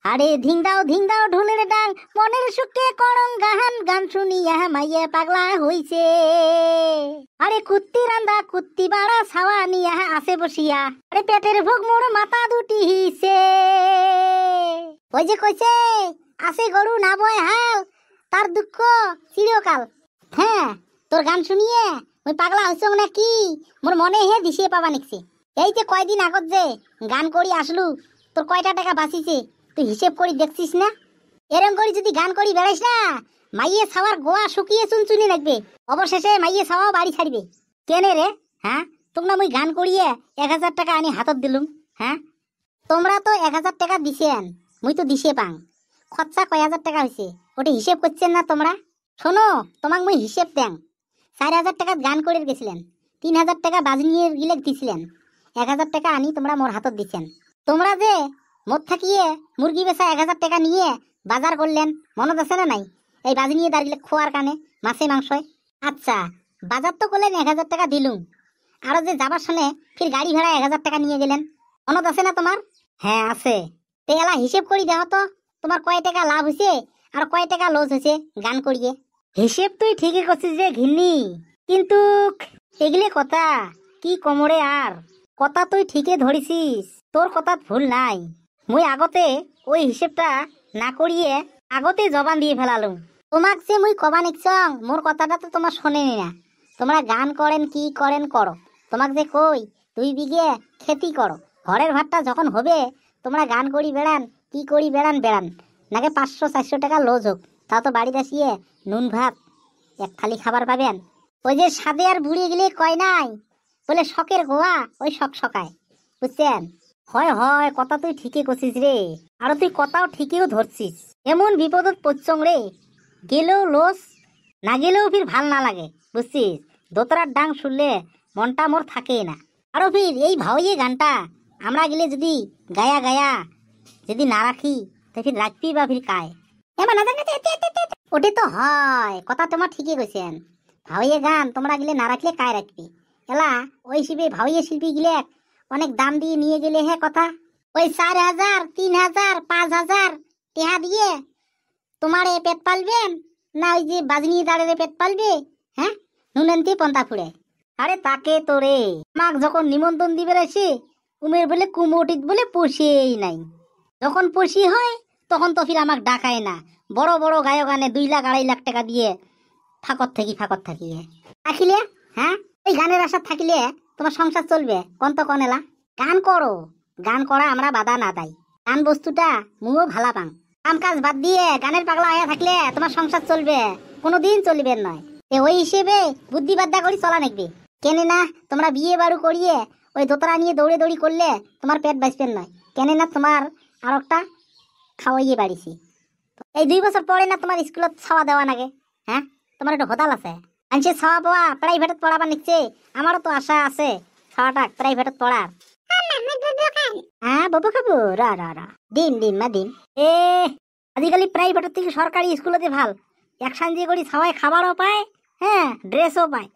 আরে ধিং দাও ঢোলের ডাং, মনের সুখে করং গাহান, গান শুনিয়া মাইয়া পাগলা হইছে। আরে কুত্তি রান্দা কুত্তি বাড়া ছাওয়া নিয়া আসে বসিয়া, আরে পেটের ভোগ মোর মাথা দুটি হিসে। ওই যে কইছে আসে গরু না বয় হাল, তার দুঃখ চিরকাল। হ্যাঁ, তোর গান শুনিয়ে ওই পাগলা হইছ নাকি মোর মনে হে দিশে পাবা নিকছে। এই যে কয়দিন আগত যে গান করি আসলু, তোর কয়টা টাকা বাঁচিছে তুই হিসেব করি দেখছিস না? এরম করি যদি গান করি বেড়াইস না, মাইয়ে ছাওয়ার গোয়া শুকিয়ে চুনচুনি লাগবে, অবশেষে মাইয়ে ছাওয়াও বাড়ি ছাড়বে। কেনে রে? হ্যাঁ, তোমরা মুই গান করিয়ে 1000 টাকা আনি হাতত দিলুম। হ্যাঁ, তোমরা তো 1000 টাকা দিছেন, মুই তো দিছে পাং। খরচা কয় হাজার টাকা হয়েছে ওটা হিসেব করছেন না তোমরা? শোনো, তোমাক মুই হিসেব দেন। 4000 টাকা গান করে গেছিলেন, 3000 টাকা বাজনিয়ে গিলে দিছিলেন, 1000 টাকা আনি তোমরা মোর হাতত দিচ্ছেন। তোমরা যে মোট থাকিয়ে মুরগি বেচা 1000 টাকা নিয়ে বাজার করলেন, মনত আছে না নাই? এই বাজি নিয়ে দাঁড়িয়ে খোয়ার কানে মাছে মাংসয়। আচ্ছা, বাজার তো করলেন 1000 টাকা দিলুম, আরো যে যাবার শুনে ফির গাড়ি ভাড়া 1000 টাকা নিয়ে গেলেন, মনত আছে না তোমার? হ্যাঁ আছে। তে এলা হিসেব করি দেখো তো, তোমার কয় টাকা লাভ হয়েছে আর কয় টাকা লস হয়েছে গান করিয়ে। হিসেব তুই ঠিকই করছিস যে ঘিন্নি, কিন্তু এগুলি কথা কি কমরে আর কথা তুই ঠিকই ধরিছিস, তোর কথা ভুল নাই। মুই আগতে ওই হিসেবটা না করিয়ে আগতে জবান দিয়ে ফেলালুম। তোমাক যে মুই কবা নিকছং, মোর কথাটা তো তোমার শোনেনি না। তোমরা গান করেন কি করেন করো, তোমাক যে কই 2 বিঘে খেতি করো, ঘরের ভাতটা যখন হবে তোমরা গান করি বেড়ান, কি করি বেড়ান বেড়ান, নাকি 500-400 টাকা লজ হোক, তাও তো বাড়িতে আসিয়ে নুন ভাত এক থালি খাবার পাবেন। ওই যে সাদে আর বুড়িয়ে গেলে কয় নাই বলে শখের গোয়া ওই শখ শকায়, বুঝছেন? হয় হয়, কথা তুই ঠিকই করছিস রে, আর তুই কথাও ঠিকইও ধরছিস। এমন বিপদত পড়ছং রে, গেলেও লস, না গেলেও ফির ভাল না লাগে, বুঝছিস? দোতরার ডাং শুনলে মনটা মোর থাকে না। আরো ফির এই ভাওয়ে গানটা আমরা গেলে যদি গায়া গায়া যদি না রাখি, তো ফির রাখবি বা ফির কায় এমন না। ওটি তো হয়, কথা তোমার ঠিকই কইছেন। ভাওয়ে গান তোমরা গেলে না রাখলে কায় রাখবি? এলা ওই শিবে ভাওয়ে শিল্পী গিলে অনেক দাম দিয়ে নিয়ে গেলে হে কথা, ওই 4000, 3000, 5000 টেহা দিয়ে তোমার এ পেট পালবেন না ওই যে বাজনি দাঁড়ের পেট পালবে? হ্যাঁ, নুনেন্তি পন্তা ফুড়ে। আরে তাকে তো রে, আমাক যখন নিমন্ত্রণ দিবে আসে উমের বলে কুমোটিত বলে পশিয়েই নাই, যখন পশি হয় তখন তো ফির আমাক ডাকায় না। বড় বড় গায়ক আনে 2 লাখ 2.5 লাখ টাকা দিয়ে ফাঁকত থাকিয়ে থাকিলে। হ্যাঁ, এই গানের আশা থাকিলে তোমার সংসার চলবে কোন তো কোন এলা? গান করো, গান করা আমরা বাধা না দেয়, গান বস্তুটা মুও ভালা পাং। কাম কাজ বাদ দিয়ে গানের পাগলা হয়ে থাকলে তোমার সংসার চলবে কোনোদিন চলবে নয়। ওই হিসেবে বুদ্ধি বাদ্যা করি চলা নাকবে। কেনে না তোমরা বিয়ে বাড়ু করিয়ে ওই দোতরা নিয়ে দৌড়ে দৌড়ি করলে তোমার পেট বাঁচবেন নয়। কেনে না তোমার আর একটা খাওয়াইয়ে বাড়িছি, এই 2 বছর পরে না তোমার স্কুলত ছাওয়া দেওয়া নাগে। হ্যাঁ, তোমার একটু হতাল আছে, আনছে ছাওয়া পাওয়া প্রাইভেটত পড়াবার নিচ্ছে। আমারও তো আশা আছে ছাওয়াটা প্রাইভেটত পড়ার। হ্যাঁ বাবু খাবো, রা রা রা দিন দিন মা দিন। আজিকালি প্রাইভেটের থেকে সরকারি স্কুলতে ভাল, একসান যে করি সবাই খাবারও পায়, হ্যাঁ ড্রেসও পায়।